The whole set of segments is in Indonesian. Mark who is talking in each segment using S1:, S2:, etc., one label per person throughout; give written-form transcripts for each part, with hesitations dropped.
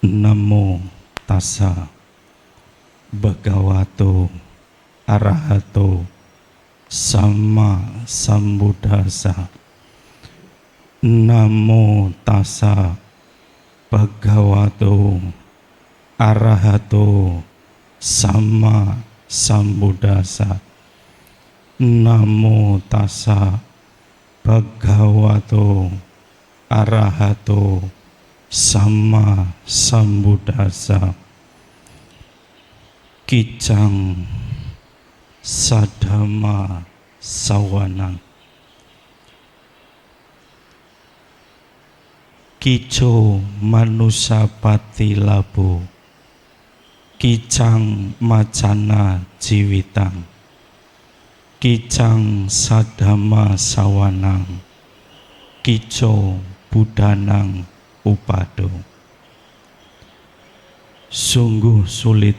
S1: Namo tassa bhagavato arahato sama sambuddhassa. Namo tassa bhagavato arahato sama sambuddhassa. Namo tassa bhagavato arahato sama sambuddhassa. Kijang sadama sawanang. Kijo manusapati labo. Kijang macana jiwitang. Kijang sadama sawanang. Kijo budanang upado. Sungguh sulit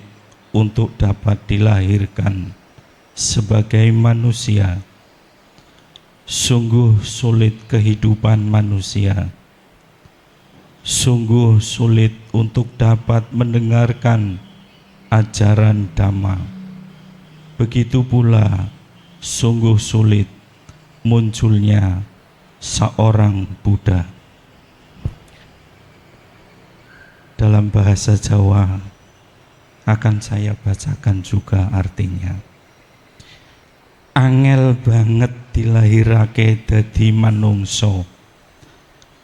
S1: untuk dapat dilahirkan sebagai manusia. Sungguh sulit kehidupan manusia. Sungguh sulit untuk dapat mendengarkan ajaran Dhamma. Begitu pula sungguh sulit munculnya seorang Buddha. Dalam bahasa Jawa akan saya bacakan juga artinya. Angel banget dilahirake dadi manungso.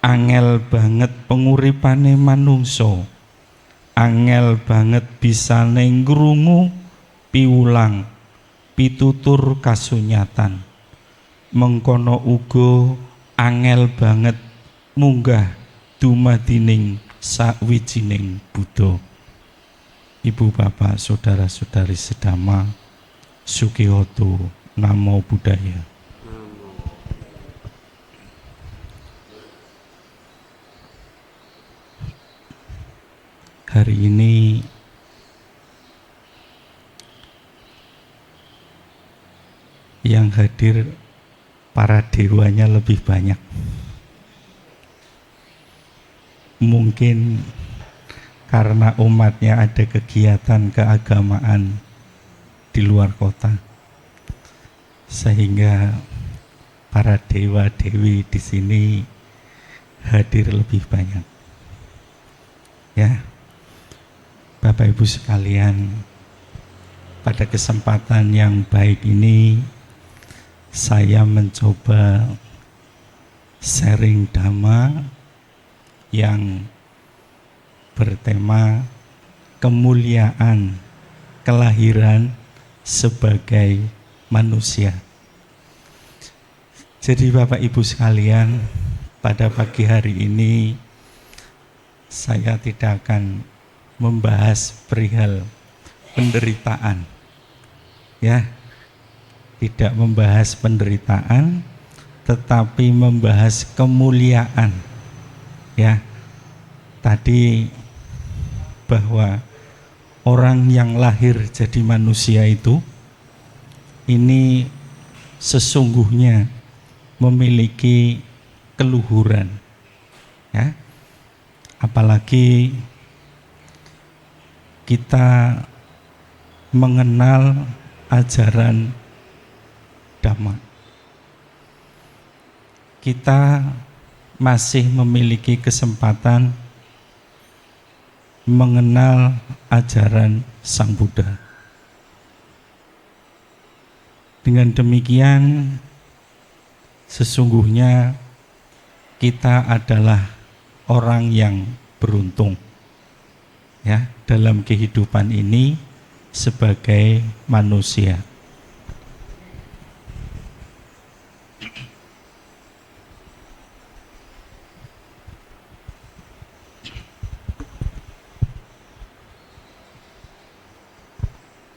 S1: Angel banget penguripane manungso. Angel banget bisa ngrungu piwulang pitutur kasunyatan. Mengkono uga angel banget munggah dumadining sawijining Buddha. Ibu bapak saudara-saudari sedama, Sukihoto, Namo Buddhaya. Hari ini yang hadir para dewanya lebih banyak. Mungkin karena umatnya ada kegiatan keagamaan di luar kota, sehingga para dewa-dewi di sini hadir lebih banyak. Ya, Bapak Ibu sekalian, pada kesempatan yang baik ini saya mencoba sharing Dhamma yang bertema kemuliaan kelahiran sebagai manusia. Jadi Bapak Ibu sekalian, pada pagi hari ini saya tidak akan membahas perihal penderitaan, ya, tidak membahas penderitaan, tetapi membahas kemuliaan. Ya, tadi bahwa orang yang lahir jadi manusia itu ini sesungguhnya memiliki keluhuran, ya. Apalagi kita mengenal ajaran Dhamma, kita masih memiliki kesempatan mengenal ajaran Sang Buddha. Dengan demikian, sesungguhnya kita adalah orang yang beruntung, ya, dalam kehidupan ini sebagai manusia.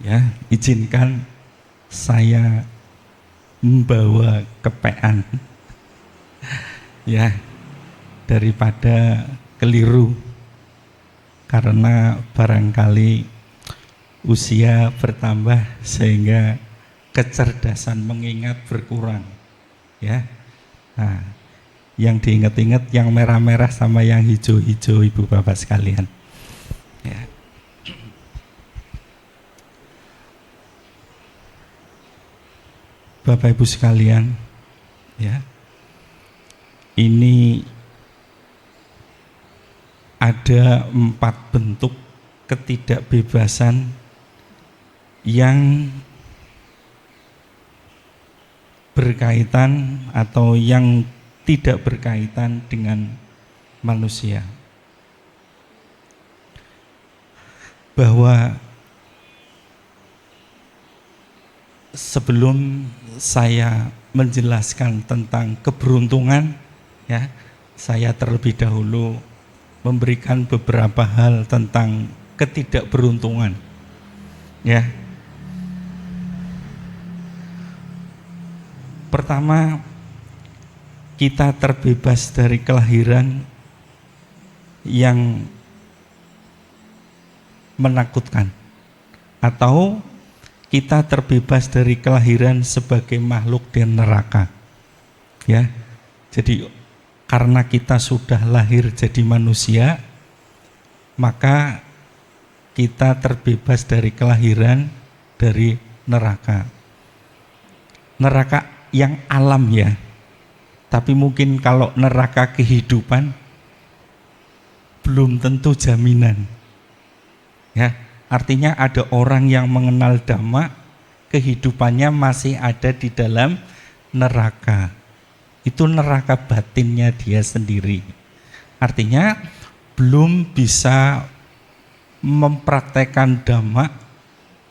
S1: Ya, izinkan saya membawa kepean, ya, daripada keliru, karena barangkali usia bertambah sehingga kecerdasan mengingat berkurang, ya. Nah, yang diingat-ingat yang merah-merah sama yang hijau-hijau, ibu bapak sekalian. Bapak Ibu sekalian, ya, ini ada 4 bentuk ketidakbebasan yang berkaitan atau yang tidak berkaitan dengan manusia. Bahwa sebelum saya menjelaskan tentang keberuntungan, ya, saya terlebih dahulu memberikan beberapa hal tentang ketidakberuntungan, ya. Pertama, kita terbebas dari kelahiran yang menakutkan, atau kita terbebas dari kelahiran sebagai makhluk di neraka, ya. Jadi karena kita sudah lahir jadi manusia, maka kita terbebas dari kelahiran dari neraka. Neraka yang alam, ya. Tapi mungkin kalau neraka kehidupan belum tentu jaminan. Ya, artinya ada orang yang mengenal Dhamma, kehidupannya masih ada di dalam neraka. Itu neraka batinnya dia sendiri. Artinya belum bisa mempraktekkan Dhamma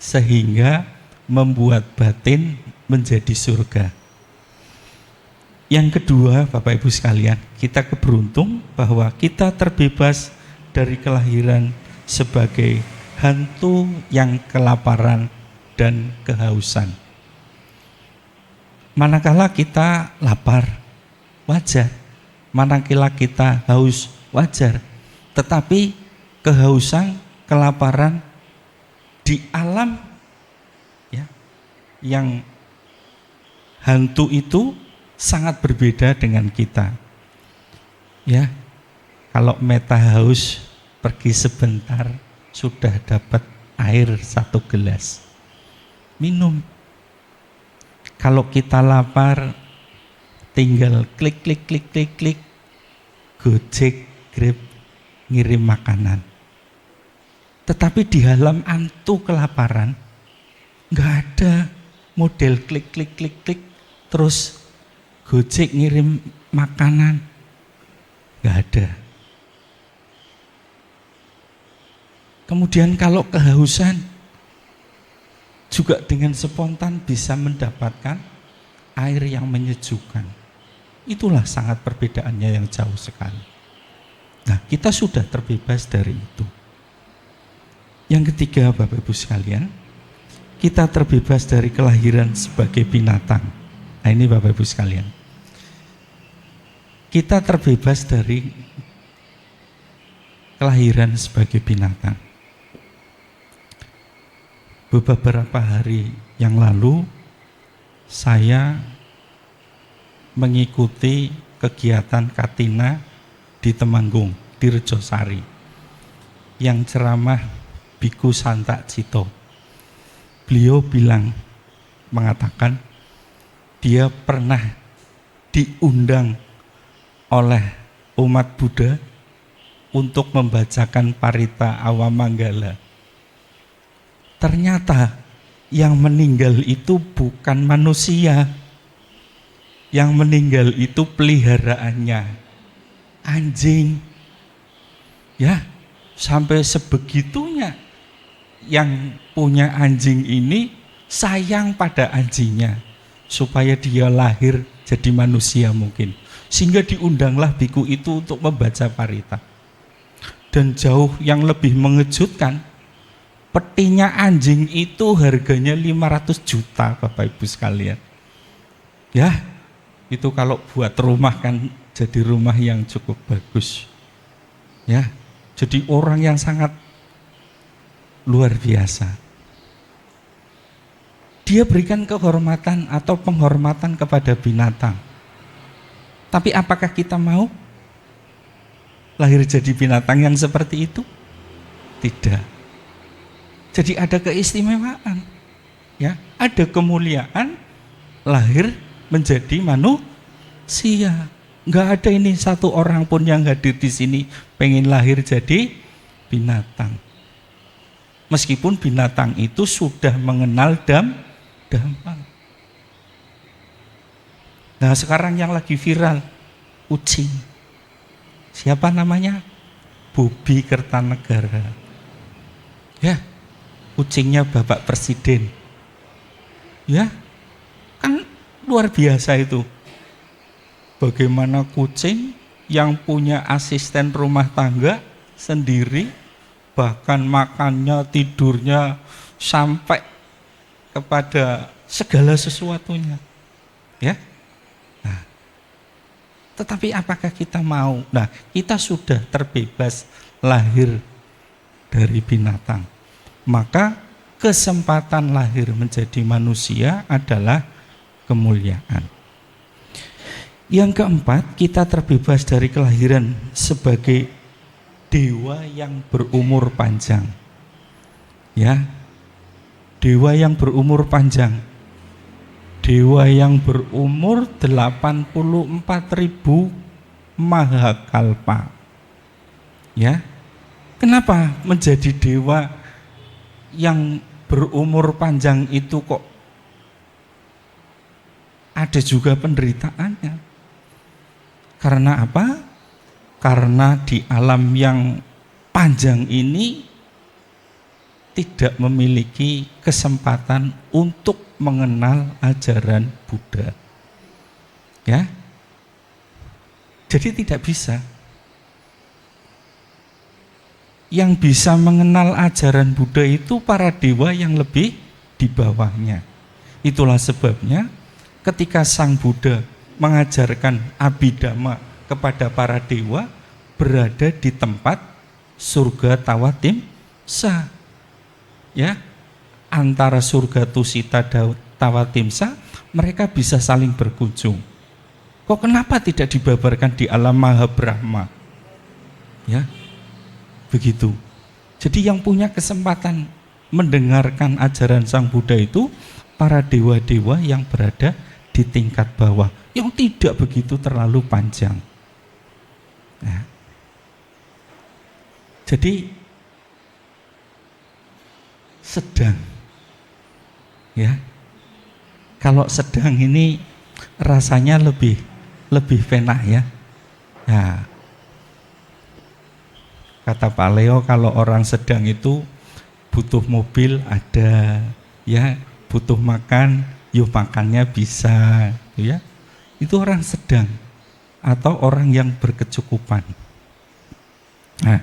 S1: sehingga membuat batin menjadi surga. Yang kedua, Bapak Ibu sekalian, kita keberuntung bahwa kita terbebas dari kelahiran sebagai hantu yang kelaparan dan kehausan. Manakala kita lapar, wajar. Manakala kita haus, wajar. Tetapi kehausan, kelaparan di alam, ya, yang hantu itu sangat berbeda dengan kita. Ya, kalau meta haus pergi sebentar sudah dapat air 1 gelas, minum. Kalau kita lapar tinggal klik klik klik klik klik, Gojek, Grab ngirim makanan. Tetapi di alam hantu kelaparan nggak ada model klik klik klik klik terus Gojek ngirim makanan, nggak ada. Kemudian kalau kehausan juga dengan spontan bisa mendapatkan air yang menyejukkan. Itulah sangat perbedaannya yang jauh sekali. Nah, kita sudah terbebas dari itu. Yang ketiga, Bapak Ibu sekalian, kita terbebas dari kelahiran sebagai binatang. Nah, ini Bapak Ibu sekalian, kita terbebas dari kelahiran sebagai binatang. Beberapa hari yang lalu saya mengikuti kegiatan Katina di Temanggung, di Rejosari, yang ceramah Biku Santa Cito. Beliau mengatakan dia pernah diundang oleh umat Buddha untuk membacakan Parita Awamanggala. Ternyata yang meninggal itu bukan manusia, yang meninggal itu peliharaannya, anjing. Ya, sampai sebegitunya yang punya anjing ini sayang pada anjingnya supaya dia lahir jadi manusia mungkin. Sehingga diundanglah biku itu untuk membaca Parita. Dan jauh yang lebih mengejutkan, petinya anjing itu harganya 500 juta, Bapak Ibu sekalian. Ya, itu kalau buat rumah kan jadi rumah yang cukup bagus. Ya, jadi orang yang sangat luar biasa. Dia berikan kehormatan atau penghormatan kepada binatang. Tapi apakah kita mau lahir jadi binatang yang seperti itu? Tidak. Jadi ada keistimewaan, ya, ada kemuliaan lahir menjadi manusia. Nggak ada ini satu orang pun yang hadir di sini pengen lahir jadi binatang. Meskipun binatang itu sudah mengenal damai. Nah sekarang yang lagi viral, kucing. Siapa namanya? Bobi Kertanegara. Ya, kucingnya Bapak Presiden. Ya, kan luar biasa itu. Bagaimana kucing yang punya asisten rumah tangga sendiri, bahkan makannya, tidurnya, sampai kepada segala sesuatunya. Ya. Nah, tetapi apakah kita mau? Nah, kita sudah terbebas lahir dari binatang. Maka kesempatan lahir menjadi manusia adalah kemuliaan. Yang keempat, kita terbebas dari kelahiran sebagai dewa yang berumur panjang. Ya. Dewa yang berumur panjang. Dewa yang berumur 84.000 mahakalpa. Ya. Kenapa menjadi dewa yang berumur panjang itu kok ada juga penderitaannya? Karena apa? Karena di alam yang panjang ini tidak memiliki kesempatan untuk mengenal ajaran Buddha. Ya. Jadi tidak bisa. Yang bisa mengenal ajaran Buddha itu para dewa yang lebih di bawahnya. Itulah sebabnya ketika Sang Buddha mengajarkan Abhidhamma kepada para dewa, berada di tempat surga Tawatimsa. Ya, antara surga Tusita Tawatimsa, mereka bisa saling berkunjung. Kok kenapa tidak dibabarkan di alam Mahabrahma? Ya, begitu. Jadi yang punya kesempatan mendengarkan ajaran Sang Buddha itu para dewa-dewa yang berada di tingkat bawah, yang tidak begitu terlalu panjang. Nah, jadi sedang, ya. Kalau sedang ini rasanya lebih penak ya. Nah, kata Pak Leo, kalau orang sedang itu butuh mobil ada, ya, butuh makan, yuk makannya bisa, ya. Itu orang sedang atau orang yang berkecukupan. Nah,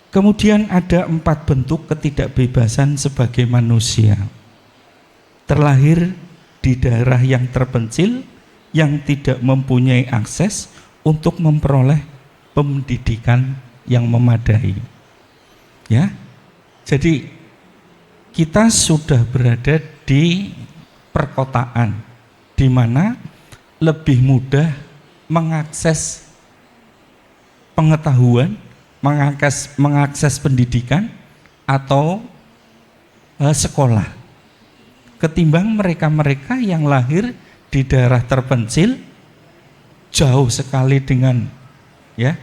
S1: kemudian ada 4 bentuk ketidakbebasan sebagai manusia. Terlahir di daerah yang terpencil, yang tidak mempunyai akses untuk memperoleh pendidikan yang memadai. Ya, jadi kita sudah berada di perkotaan, di mana lebih mudah mengakses pengetahuan, mengakses pendidikan atau sekolah, ketimbang mereka-mereka yang lahir di daerah terpencil, jauh sekali dengan ya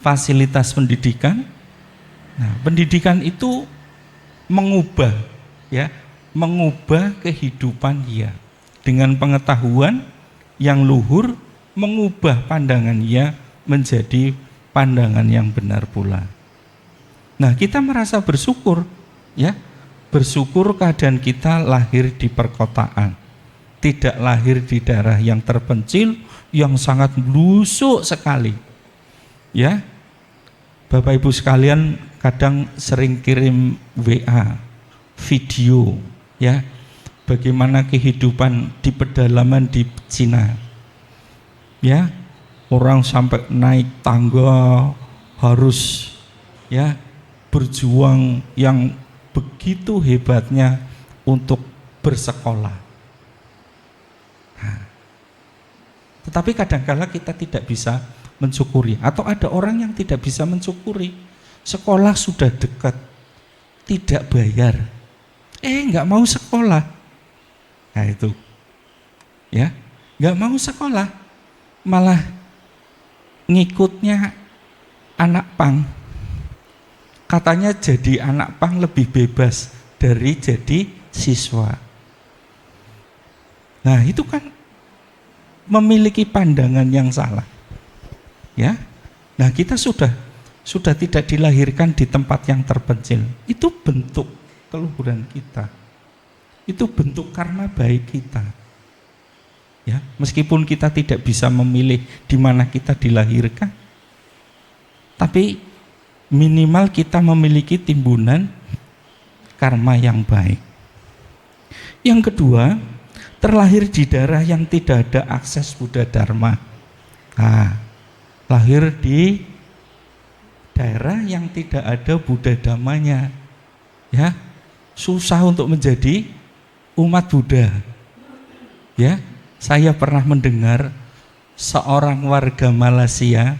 S1: fasilitas pendidikan. Nah, pendidikan itu mengubah kehidupan dia dengan pengetahuan yang luhur, mengubah pandangan dia menjadi pandangan yang benar pula. Nah, kita merasa bersyukur, ya, bersyukur keadaan kita lahir di perkotaan, tidak lahir di daerah yang terpencil, yang sangat busuk sekali. Ya, Bapak Ibu sekalian kadang sering kirim WA, video, ya, bagaimana kehidupan di pedalaman di Cina. Ya, orang sampai naik tangga harus ya berjuang yang begitu hebatnya untuk bersekolah. Nah, tetapi kadang-kala kita tidak bisa mensyukuri, atau ada orang yang tidak bisa mensyukuri. Sekolah sudah dekat, tidak bayar, nggak mau sekolah. Nah itu, ya, nggak mau sekolah, malah ngikutnya anak pang. Katanya jadi anak pang lebih bebas dari jadi siswa. Nah itu kan memiliki pandangan yang salah, ya. Nah kita sudah tidak dilahirkan di tempat yang terpencil. Itu bentuk keluhuran kita. Itu bentuk karma baik kita. Ya, meskipun kita tidak bisa memilih di mana kita dilahirkan, tapi minimal kita memiliki timbunan karma yang baik. Yang kedua, terlahir di daerah yang tidak ada akses Buddha Dharma. Nah, lahir di daerah yang tidak ada Buddha Dhammanya, ya, susah untuk menjadi umat Buddha. Ya, saya pernah mendengar seorang warga Malaysia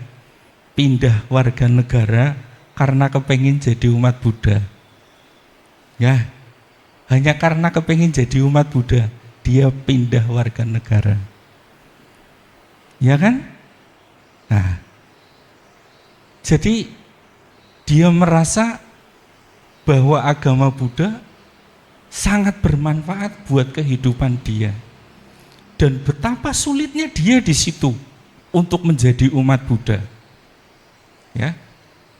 S1: pindah warga negara karena kepengin jadi umat Buddha. Ya, hanya karena kepengin jadi umat Buddha, dia pindah warga negara. Ya kan? Nah, jadi dia merasa bahwa agama Buddha sangat bermanfaat buat kehidupan dia. Dan betapa sulitnya dia di situ untuk menjadi umat Buddha. Ya.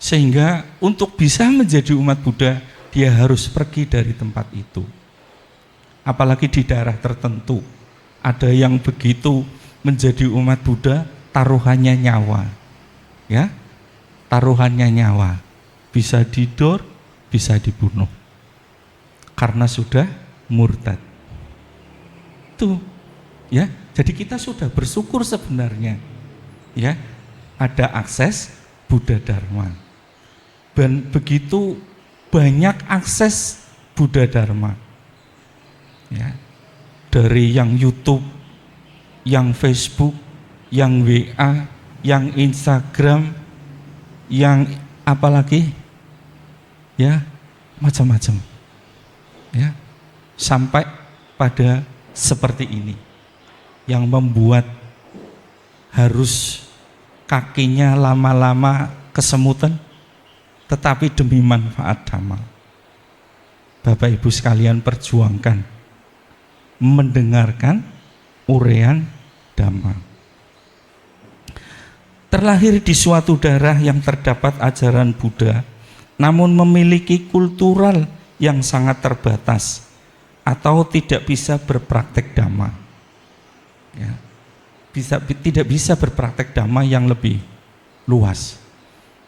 S1: Sehingga untuk bisa menjadi umat Buddha, dia harus pergi dari tempat itu. Apalagi di daerah tertentu, ada yang begitu menjadi umat Buddha, taruhannya nyawa. Ya. Taruhannya nyawa. Bisa didor, bisa dibunuh. Karena sudah murtad. Itu, ya. Jadi kita sudah bersyukur sebenarnya, ya, ada akses Buddha Dharma. Dan begitu banyak akses Buddha Dharma, ya, dari yang YouTube, yang Facebook, yang WA, yang Instagram, yang apalagi, ya, macam-macam, ya, sampai pada seperti ini, yang membuat harus kakinya lama-lama kesemutan, tetapi demi manfaat Dhamma. Bapak Ibu sekalian, perjuangkan mendengarkan uraian Dhamma. Terlahir di suatu daerah yang terdapat ajaran Buddha, namun memiliki kultural yang sangat terbatas atau tidak bisa berpraktek Dhamma. Ya, tidak bisa berpraktek Dhamma yang lebih luas.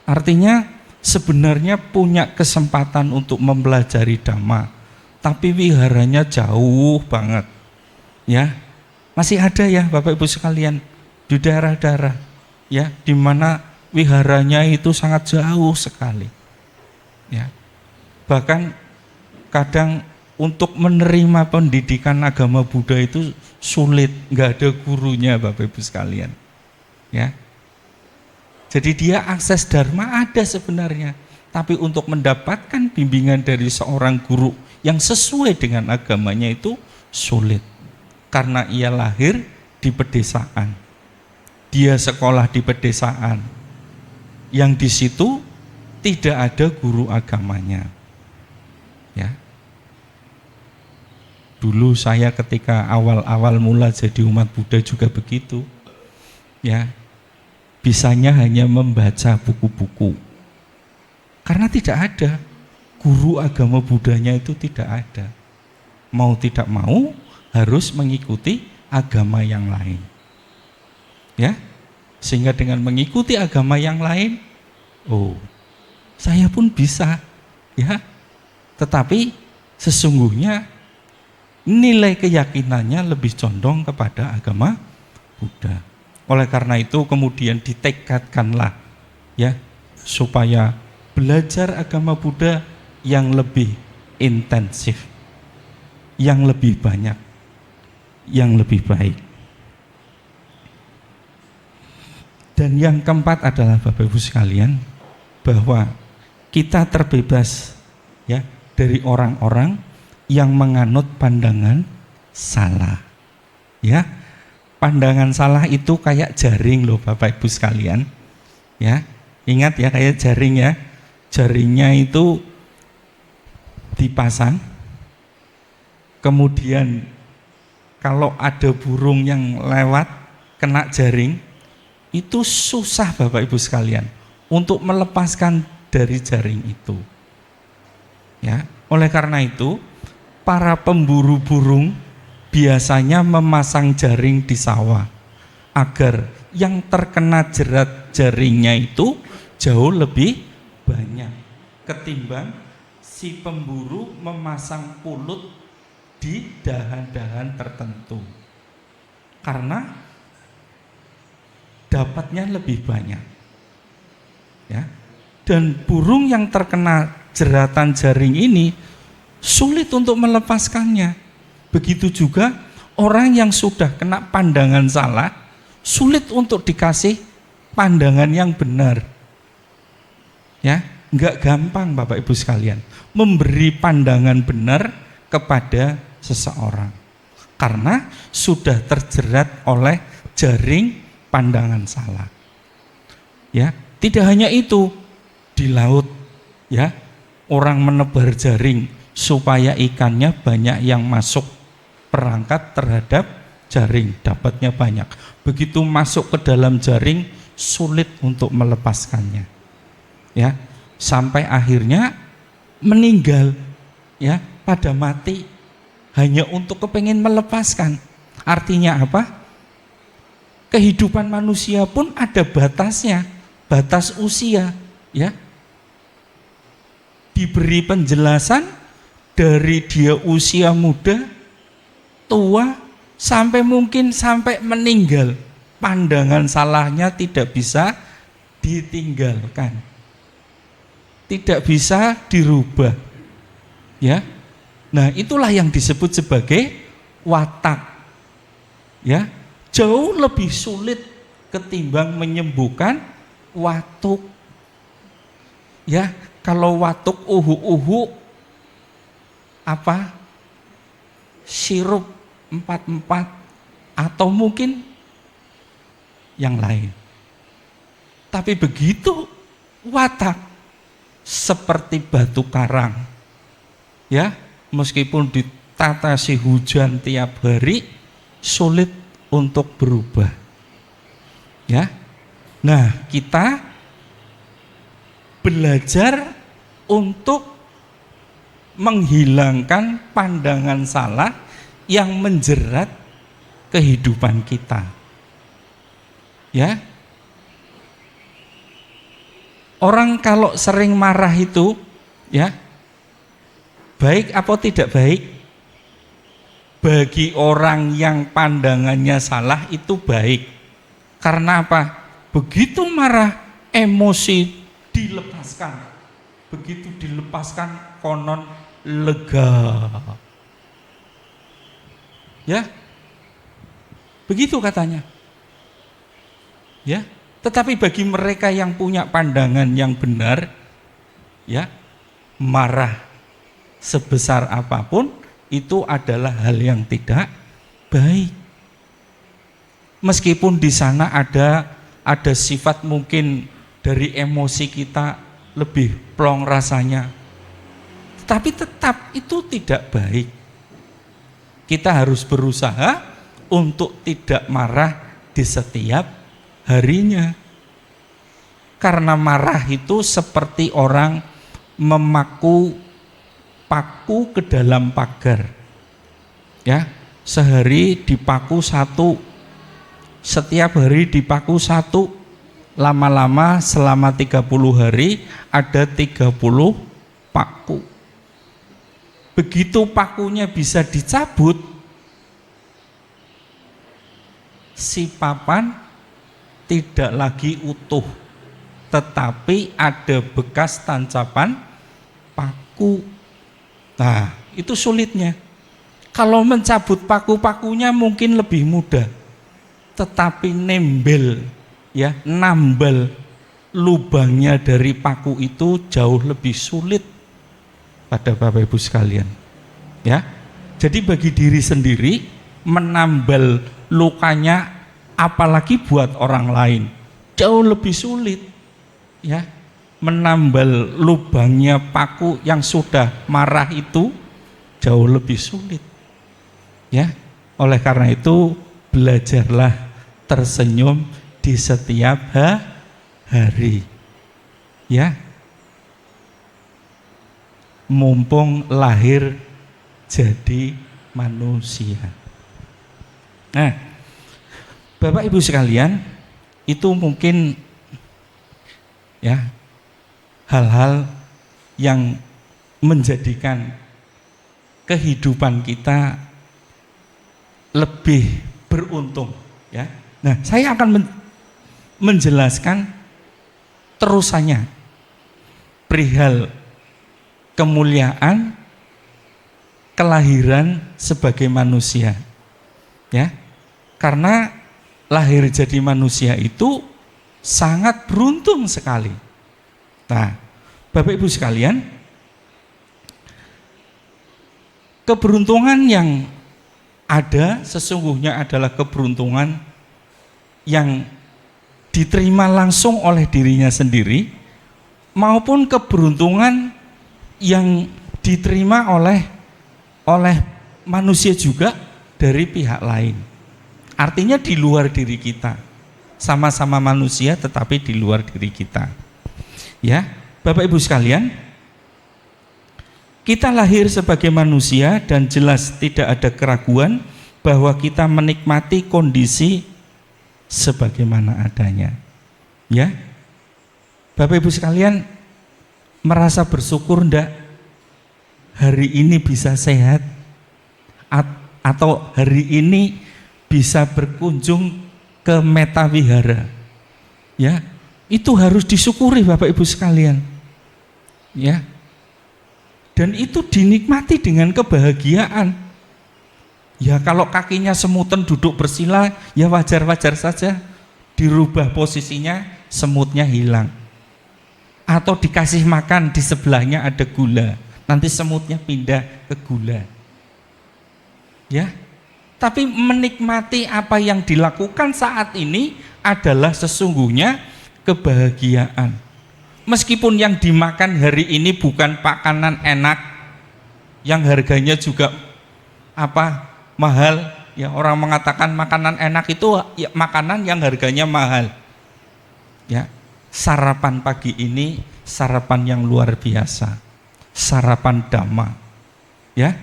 S1: Artinya sebenarnya punya kesempatan untuk mempelajari Dhamma, tapi wiharanya jauh banget. Ya, masih ada ya Bapak Ibu sekalian di daerah-daerah, ya, di mana wiharanya itu sangat jauh sekali. Ya, bahkan kadang untuk menerima pendidikan agama Buddha itu sulit, nggak ada gurunya Bapak Ibu sekalian. Ya, jadi dia akses Dharma ada sebenarnya, tapi untuk mendapatkan bimbingan dari seorang guru yang sesuai dengan agamanya itu sulit, karena ia lahir di pedesaan, dia sekolah di pedesaan, yang di situ tidak ada guru agamanya. Ya. Dulu saya ketika awal-awal mula jadi umat Buddha juga begitu. Ya. Bisanya hanya membaca buku-buku. Karena tidak ada guru agama Buddhanya, itu tidak ada. Mau tidak mau harus mengikuti agama yang lain. Ya. Sehingga dengan mengikuti agama yang lain, oh, saya pun bisa, ya. Tetapi sesungguhnya nilai keyakinannya lebih condong kepada agama Buddha. Oleh karena itu kemudian ditekadkanlah, ya, supaya belajar agama Buddha yang lebih intensif, yang lebih banyak, yang lebih baik. Dan yang keempat adalah Bapak Ibu sekalian, bahwa kita terbebas, ya, dari orang-orang yang menganut pandangan salah. Ya, pandangan salah itu kayak jaring loh Bapak Ibu sekalian. Ya, ingat ya kayak jaring ya. Jaringnya itu dipasang, kemudian kalau ada burung yang lewat kena jaring, itu susah Bapak Ibu sekalian untuk melepaskan dari jaring itu. Ya, oleh karena itu para pemburu burung biasanya memasang jaring di sawah agar yang terkena jerat jaringnya itu jauh lebih banyak ketimbang si pemburu memasang pulut di dahan-dahan tertentu, karena dapatnya lebih banyak. Ya, dan burung yang terkena jeratan jaring ini sulit untuk melepaskannya. Begitu juga orang yang sudah kena pandangan salah, sulit untuk dikasih pandangan yang benar. Ya, enggak gampang Bapak Ibu sekalian memberi pandangan benar kepada seseorang karena sudah terjerat oleh jaring pandangan salah. Ya, tidak hanya itu, di laut ya, orang menebar jaring supaya ikannya banyak yang masuk perangkat terhadap jaring, dapatnya banyak. Begitu masuk ke dalam jaring sulit untuk melepaskannya. Ya, sampai akhirnya meninggal ya, pada mati hanya untuk kepengin melepaskan. Artinya apa? Kehidupan manusia pun ada batasnya, batas usia ya. Diberi penjelasan dari dia usia muda, tua, sampai mungkin sampai meninggal, pandangan salahnya tidak bisa ditinggalkan, tidak bisa dirubah ya. Nah, itulah yang disebut sebagai watak ya. Jauh lebih sulit ketimbang menyembuhkan watuk ya. Kalau watuk uhu-uhu apa sirup 44 atau mungkin yang lain. Tapi begitu watak seperti batu karang ya, meskipun ditatasi hujan tiap hari sulit untuk berubah ya. Nah, kita belajar untuk menghilangkan pandangan salah yang menjerat kehidupan kita ya. Orang kalau sering marah itu ya, baik atau tidak baik? Bagi orang yang pandangannya salah itu baik. Karena apa? Begitu marah, emosi dilepaskan. Begitu dilepaskan, konon lega. Ya, begitu katanya. Ya, tetapi bagi mereka yang punya pandangan yang benar, ya, marah sebesar apapun itu adalah hal yang tidak baik. Meskipun di sana ada sifat mungkin dari emosi kita lebih plong rasanya, tapi tetap itu tidak baik. Kita harus berusaha untuk tidak marah di setiap harinya. Karena marah itu seperti orang memaku paku ke dalam pagar. Ya, sehari dipaku satu, setiap hari dipaku satu, lama-lama selama 30 hari ada 30 paku. Begitu pakunya bisa dicabut, si papan tidak lagi utuh, tetapi ada bekas tancapan paku. Nah, itu sulitnya. Kalau mencabut paku-pakunya mungkin lebih mudah, tetapi nembel ya, nambal lubangnya dari paku itu jauh lebih sulit pada Bapak Ibu sekalian. Ya. Jadi bagi diri sendiri menambal lukanya, apalagi buat orang lain, jauh lebih sulit. Ya, menambal lubangnya paku yang sudah marah itu jauh lebih sulit. Ya, oleh karena itu belajarlah tersenyum di setiap hari. Ya, mumpung lahir jadi manusia. Nah, Bapak Ibu sekalian, itu mungkin ya hal-hal yang menjadikan kehidupan kita lebih beruntung, ya. Nah, saya akan menjelaskan terusannya perihal kemuliaan kelahiran sebagai manusia, ya. Karena lahir jadi manusia itu sangat beruntung sekali. Nah, Bapak Ibu sekalian, keberuntungan yang ada sesungguhnya adalah keberuntungan yang diterima langsung oleh dirinya sendiri maupun keberuntungan yang diterima oleh manusia juga dari pihak lain. Artinya di luar diri kita. Sama-sama manusia tetapi di luar diri kita. Ya, Bapak Ibu sekalian, kita lahir sebagai manusia dan jelas tidak ada keraguan bahwa kita menikmati kondisi sebagaimana adanya. Ya, Bapak Ibu sekalian, merasa bersyukur enggak hari ini bisa sehat atau hari ini bisa berkunjung ke Meta Wihara? Ya, itu harus disyukuri Bapak Ibu sekalian. Ya. Dan itu dinikmati dengan kebahagiaan. Ya, kalau kakinya semutan duduk bersila, ya wajar-wajar saja. Dirubah posisinya, semutnya hilang. Atau dikasih makan, di sebelahnya ada gula, nanti semutnya pindah ke gula. Ya, tapi menikmati apa yang dilakukan saat ini adalah sesungguhnya kebahagiaan. Meskipun yang dimakan hari ini bukan makanan enak, yang harganya juga mahal. Ya, orang mengatakan makanan enak itu ya, makanan yang harganya mahal. Ya, sarapan pagi ini sarapan yang luar biasa, sarapan Dhamma. Ya,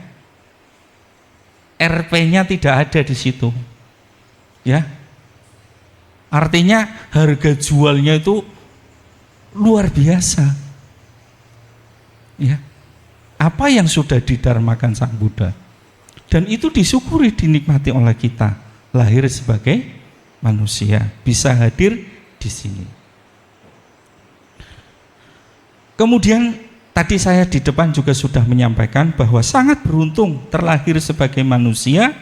S1: RP-nya tidak ada di situ. Ya, artinya harga jualnya itu luar biasa. Ya, apa yang sudah didharmakan Sang Buddha, dan itu disyukuri, dinikmati oleh kita. Lahir sebagai manusia, bisa hadir di sini. Kemudian tadi saya di depan juga sudah menyampaikan bahwa sangat beruntung terlahir sebagai manusia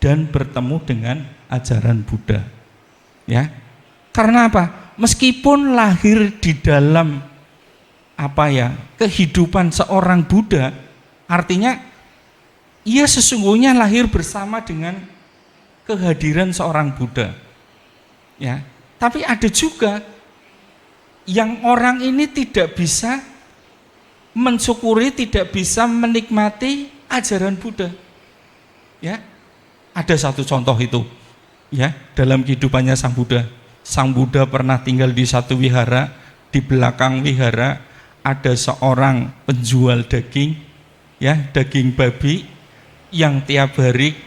S1: dan bertemu dengan ajaran Buddha. Ya, karena apa? Meskipun lahir di dalam kehidupan seorang Buddha, artinya ia sesungguhnya lahir bersama dengan kehadiran seorang Buddha. Ya, tapi ada juga yang orang ini tidak bisa mensyukuri, tidak bisa menikmati ajaran Buddha. Ya, ada satu contoh itu, ya, dalam kehidupannya Sang Buddha. Sang Buddha pernah tinggal di satu wihara. Di belakang wihara ada seorang penjual daging, ya, daging babi, yang tiap hari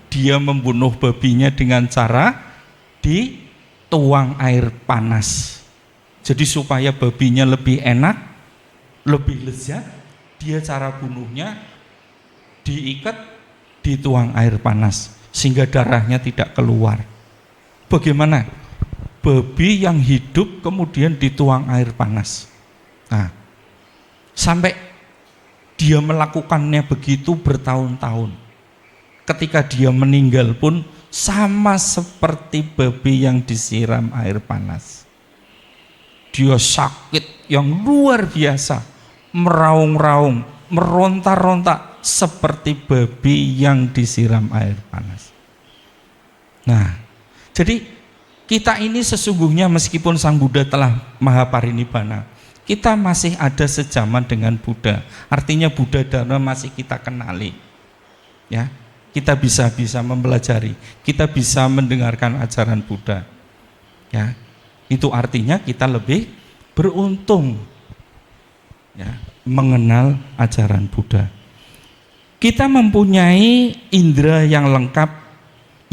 S1: dia membunuh babinya dengan cara dituang air panas. Jadi supaya babinya lebih enak, lebih lezat, dia cara bunuhnya diikat, dituang air panas sehingga darahnya tidak keluar. Bagaimana? Babi yang hidup kemudian dituang air panas. Nah, sampai dia melakukannya begitu bertahun-tahun. Ketika dia meninggal pun sama seperti babi yang disiram air panas. Dia sakit yang luar biasa, meraung-raung, meronta-ronta, seperti babi yang disiram air panas. Nah, jadi kita ini sesungguhnya meskipun Sang Buddha telah mahaparinibbana, kita masih ada sejaman dengan Buddha. Artinya Buddha Dharma masih kita kenali. Ya, kita bisa mempelajari, kita bisa mendengarkan ajaran Buddha. Ya, itu artinya kita lebih beruntung ya, mengenal ajaran Buddha. Kita mempunyai indera yang lengkap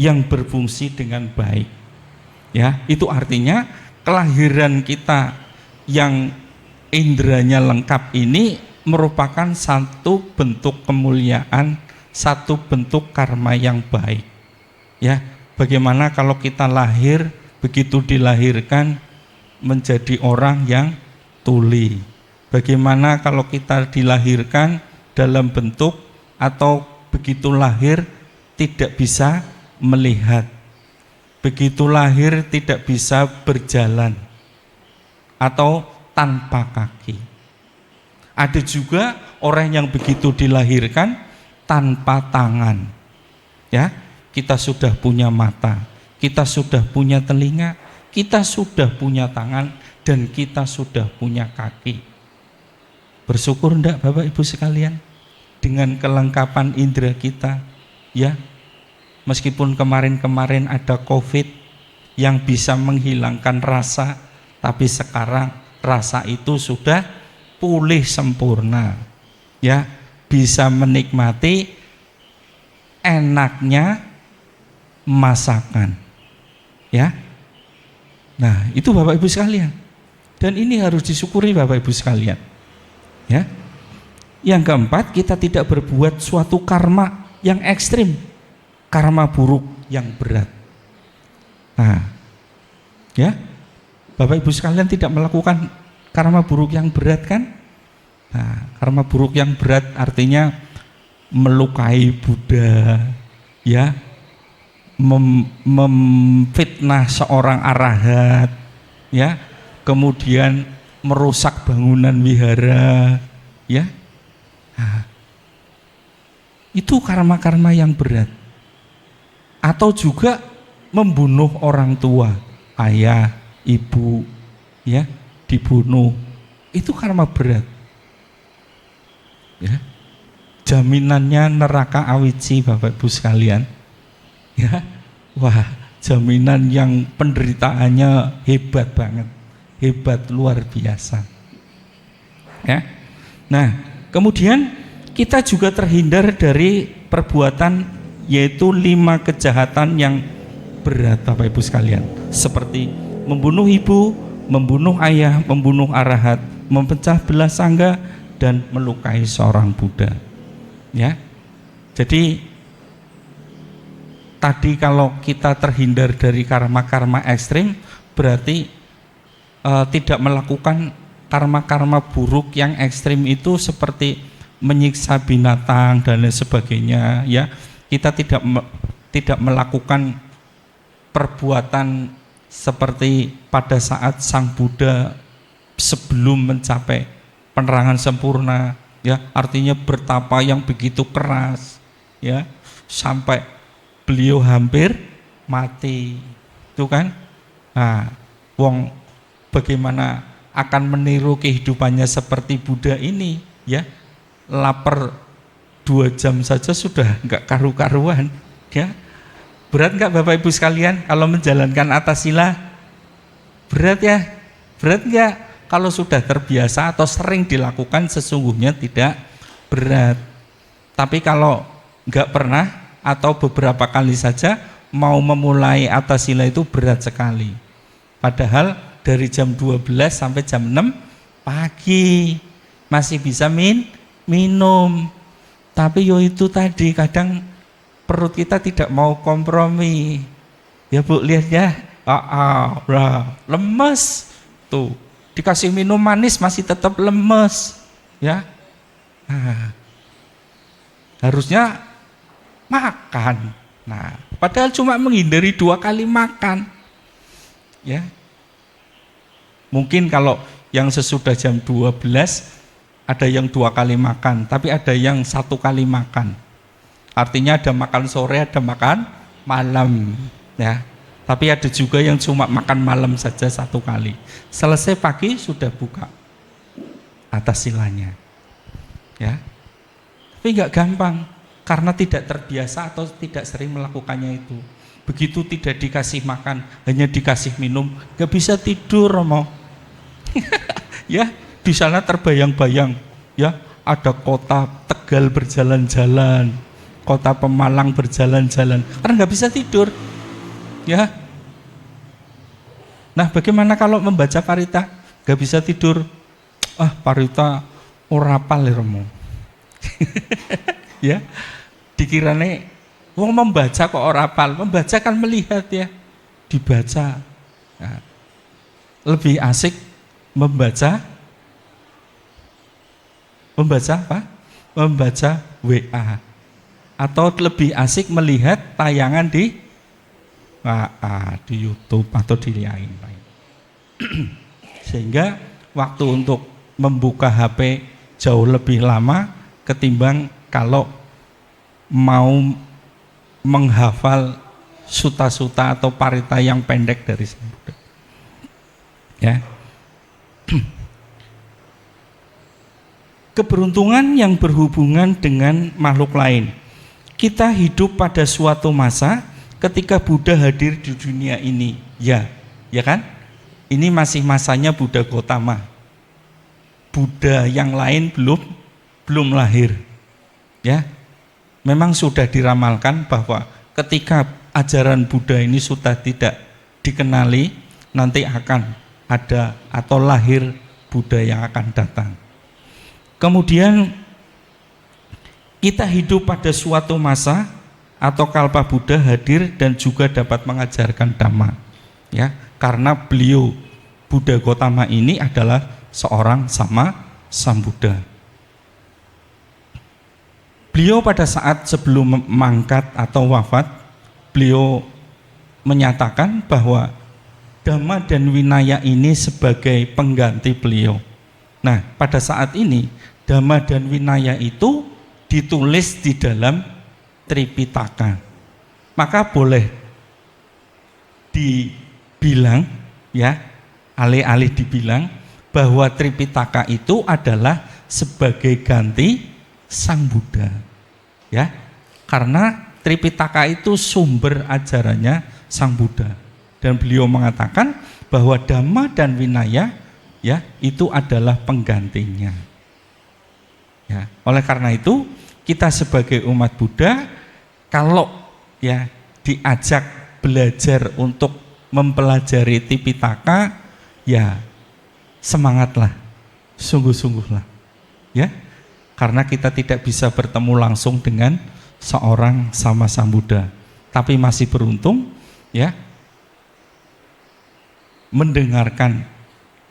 S1: yang berfungsi dengan baik. Ya, itu artinya kelahiran kita yang inderanya lengkap ini merupakan satu bentuk kemuliaan, satu bentuk karma yang baik. Ya, bagaimana kalau kita lahir, begitu dilahirkan menjadi orang yang tuli? Bagaimana kalau kita dilahirkan dalam bentuk atau begitu lahir tidak bisa melihat, begitu lahir tidak bisa berjalan atau tanpa kaki? Ada juga orang yang begitu dilahirkan tanpa tangan. Ya, kita sudah punya mata, kita sudah punya telinga, kita sudah punya tangan, dan kita sudah punya kaki. Bersyukur enggak Bapak Ibu sekalian dengan kelengkapan indera kita? Ya, meskipun kemarin-kemarin ada COVID yang bisa menghilangkan rasa, tapi sekarang rasa itu sudah pulih sempurna. Ya, bisa menikmati enaknya masakan. Ya. Nah, itu Bapak Ibu sekalian. Dan ini harus disyukuri Bapak Ibu sekalian. Ya. Yang keempat, kita tidak berbuat suatu karma yang ekstrim, karma buruk yang berat. Nah, ya, Bapak Ibu sekalian tidak melakukan karma buruk yang berat kan? Nah, karma buruk yang berat artinya melukai Buddha, ya, memfitnah seorang arahat, ya, kemudian merusak bangunan wihara, ya. Nah, itu karma-karma yang berat. Atau juga membunuh orang tua, ayah, ibu, ya, dibunuh. Itu karma berat. Ya. Jaminannya neraka awici Bapak Ibu sekalian. Ya. Wah, jaminan yang penderitaannya hebat banget. Hebat luar biasa. Ya. Nah, kemudian kita juga terhindar dari perbuatan yaitu 5 kejahatan yang berat Bapak Ibu sekalian, seperti membunuh ibu, membunuh ayah, membunuh arahat, memecah belah sangga, dan melukai seorang Buddha. Ya, jadi tadi kalau kita terhindar dari karma-karma ekstrim berarti tidak melakukan karma-karma buruk yang ekstrim itu seperti menyiksa binatang dan lain sebagainya. Ya, kita tidak melakukan perbuatan seperti pada saat Sang Buddha sebelum mencapai penerangan sempurna, ya, artinya bertapa yang begitu keras, ya, sampai beliau hampir mati, itu kan? Nah, wong bagaimana akan meniru kehidupannya seperti Buddha ini, ya, lapar 2 jam saja sudah enggak karu-karuan, ya. Berat enggak Bapak Ibu sekalian kalau menjalankan atasila? Berat ya? Berat enggak? Kalau sudah terbiasa atau sering dilakukan sesungguhnya tidak berat. Tapi kalau enggak pernah atau beberapa kali saja mau memulai atasila itu berat sekali. Padahal dari jam 12 sampai jam 6 pagi masih bisa minum. Tapi yo itu tadi kadang perut kita tidak mau kompromi. Ya Bu, lihat ya. Lemes. Tuh, dikasih minum manis masih tetap lemes. Ya. Nah, harusnya makan. Nah, padahal cuma menghindari 2 kali makan. Ya. Mungkin kalau yang sesudah jam 12 ada yang 2 kali makan, tapi ada yang 1 kali makan. Artinya ada makan sore, ada makan malam, ya. Tapi ada juga yang cuma makan malam saja 1 kali. Selesai pagi sudah buka atas silanya, ya. Tapi nggak gampang karena tidak terbiasa atau tidak sering melakukannya itu. Begitu tidak dikasih makan, hanya dikasih minum, nggak bisa tidur, Romo. Ya, di sana terbayang-bayang, ya, ada kota Tegal berjalan-jalan, kota Pemalang berjalan-jalan, karena nggak bisa tidur, ya. Nah, bagaimana kalau membaca parita nggak bisa tidur? Parita ora apal Romo. Ya, dikirane wong membaca kok ora apal, membaca kan melihat, ya, dibaca. Nah, lebih asik membaca apa? Membaca WA. Atau lebih asik melihat tayangan di di YouTube atau di lain-lain. Sehingga waktu untuk membuka HP jauh lebih lama ketimbang kalau mau menghafal suta-suta atau parita yang pendek dari Sang Buddha. Ya. Keberuntungan yang berhubungan dengan makhluk lain. Kita hidup pada suatu masa ketika Buddha hadir di dunia ini. Ya kan? Ini masih masanya Buddha Gotama. Buddha yang lain belum lahir. Ya. Memang sudah diramalkan bahwa ketika ajaran Buddha ini sudah tidak dikenali, nanti akan ada atau lahir Buddha yang akan datang. Kemudian kita hidup pada suatu masa atau kalpa Buddha hadir dan juga dapat mengajarkan Dhamma, ya, karena beliau Buddha Gotama ini adalah seorang Sang Buddha. Beliau pada saat sebelum mangkat atau wafat, beliau menyatakan bahwa Dhamma dan Vinaya ini sebagai pengganti beliau. Nah, pada saat ini Dhamma dan Vinaya itu ditulis di dalam Tripitaka. Maka boleh dibilang, ya, alih-alih dibilang bahwa Tripitaka itu adalah sebagai ganti Sang Buddha. Ya, karena Tripitaka itu sumber ajarannya Sang Buddha. Dan beliau mengatakan bahwa Dhamma dan Vinaya, ya, itu adalah penggantinya. Ya, oleh karena itu kita sebagai umat Buddha kalau, ya, diajak belajar untuk mempelajari Tripitaka, ya, semangatlah, sungguh-sungguhlah, ya, karena kita tidak bisa bertemu langsung dengan seorang sama Sang Buddha, tapi masih beruntung, ya, mendengarkan,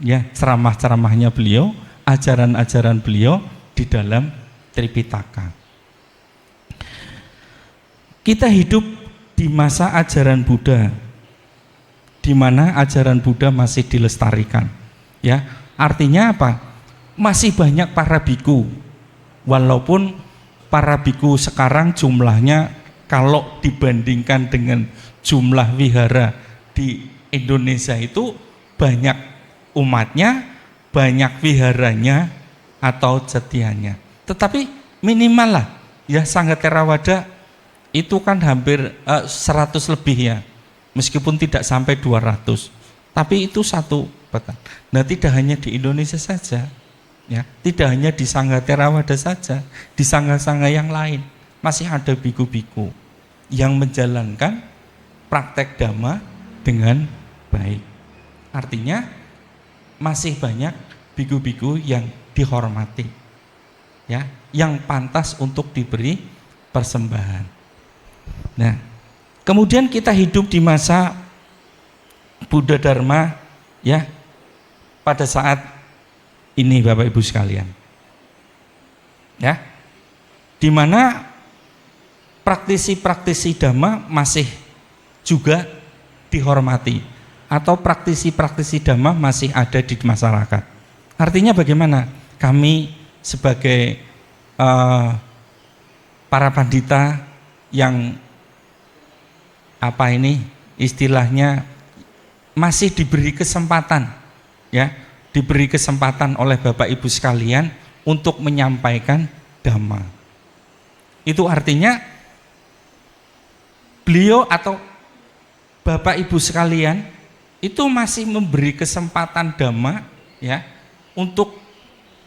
S1: ya, ceramah-ceramahnya beliau, ajaran-ajaran beliau di dalam Tripitaka. Kita hidup di masa ajaran Buddha, di mana ajaran Buddha masih dilestarikan, ya. Artinya apa? Masih banyak para biku, walaupun para biku sekarang jumlahnya kalau dibandingkan dengan jumlah wihara di Indonesia itu banyak umatnya, banyak wiharanya atau jatiannya. Tetapi minimal lah, ya, Sangha Theravada itu kan hampir 100 lebih, ya, meskipun tidak sampai 200, tapi itu satu petan. Nah, tidak hanya di Indonesia saja, ya, tidak hanya di Sangha Theravada saja, di sangha-sangha yang lain masih ada biku-biku yang menjalankan praktek Dhamma dengan baik. Artinya masih banyak biku-biku yang dihormati, ya, yang pantas untuk diberi persembahan. Nah, kemudian kita hidup di masa Buddha Dharma, ya, pada saat ini Bapak Ibu sekalian, ya, di mana praktisi-praktisi Dhamma masih juga dihormati atau praktisi-praktisi Dhamma masih ada di masyarakat. Artinya bagaimana? Kami sebagai para pandita yang istilahnya masih diberi kesempatan, ya, diberi kesempatan oleh Bapak Ibu sekalian untuk menyampaikan Dhamma. Itu artinya beliau atau Bapak Ibu sekalian itu masih memberi kesempatan Dhamma, ya, untuk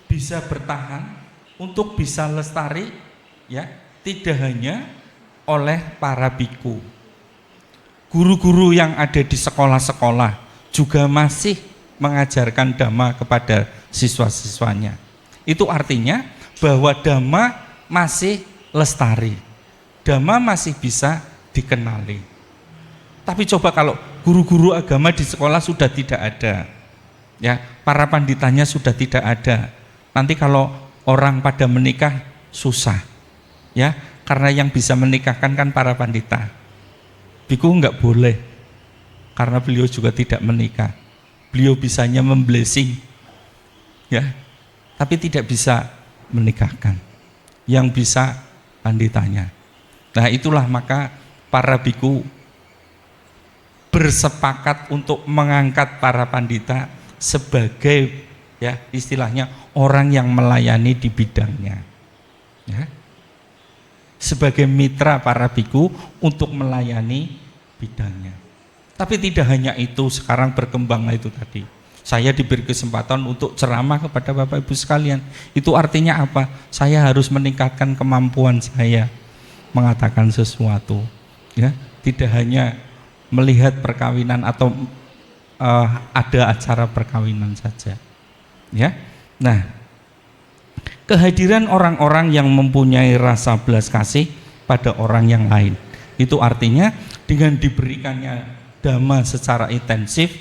S1: bisa bertahan, untuk bisa lestari, ya, tidak hanya oleh para biku. Guru-guru yang ada di sekolah-sekolah juga masih mengajarkan Dhamma kepada siswa-siswanya. Itu artinya bahwa Dhamma masih lestari, Dhamma masih bisa dikenali. Tapi coba kalau guru-guru agama di sekolah sudah tidak ada, ya, para panditanya sudah tidak ada, nanti kalau orang pada menikah susah, ya, karena yang bisa menikahkan kan para pandita. Biku enggak boleh, karena beliau juga tidak menikah. Beliau bisanya memblessing, ya, tapi tidak bisa menikahkan. Yang bisa panditanya. Nah, itulah maka para biku bersepakat untuk mengangkat para pandita sebagai, ya, istilahnya orang yang melayani di bidangnya, ya, sebagai mitra para biku untuk melayani bidangnya. Tapi tidak hanya itu, sekarang berkembanglah itu tadi. Saya diberi kesempatan untuk ceramah kepada Bapak Ibu sekalian. Itu artinya apa? Saya harus meningkatkan kemampuan saya mengatakan sesuatu, ya, tidak hanya melihat perkawinan atau ada acara perkawinan saja, ya. Nah, kehadiran orang-orang yang mempunyai rasa belas kasih pada orang yang lain, itu artinya dengan diberikannya Dhamma secara intensif,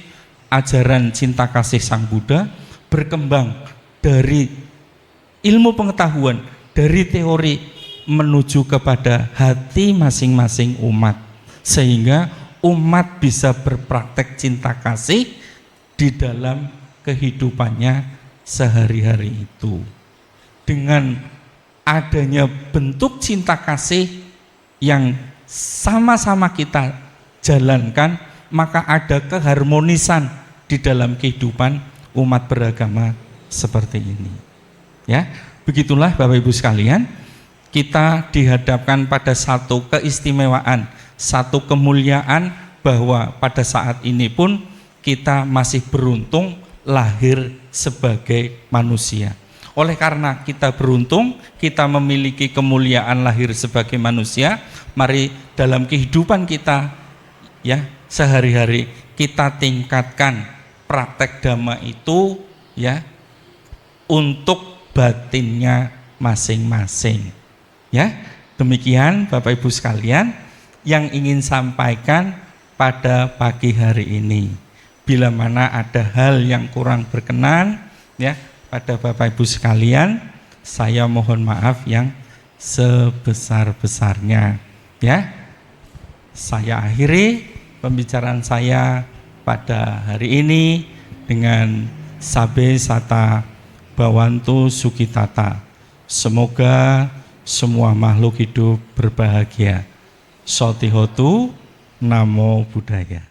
S1: ajaran cinta kasih Sang Buddha berkembang dari ilmu pengetahuan, dari teori menuju kepada hati masing-masing umat, sehingga umat bisa berpraktek cinta kasih di dalam kehidupannya sehari-hari itu. Dengan adanya bentuk cinta kasih yang sama-sama kita jalankan, maka ada keharmonisan di dalam kehidupan umat beragama seperti ini, ya. Begitulah Bapak Ibu sekalian, kita dihadapkan pada satu keistimewaan, satu kemuliaan, bahwa pada saat ini pun kita masih beruntung lahir sebagai manusia. Oleh karena kita beruntung, kita memiliki kemuliaan lahir sebagai manusia, mari dalam kehidupan kita, ya, sehari-hari kita tingkatkan praktek Dhamma itu, ya, untuk batinnya masing-masing, ya. Demikian Bapak Ibu sekalian yang ingin sampaikan pada pagi hari ini. Bila mana ada hal yang kurang berkenan, ya, pada Bapak Ibu sekalian, saya mohon maaf yang sebesar-besarnya, ya. Saya akhiri pembicaraan saya pada hari ini dengan Sabe Sata Bawantu Sukitata. Semoga semua makhluk hidup berbahagia. Sotihotu, Namo Buddhaya.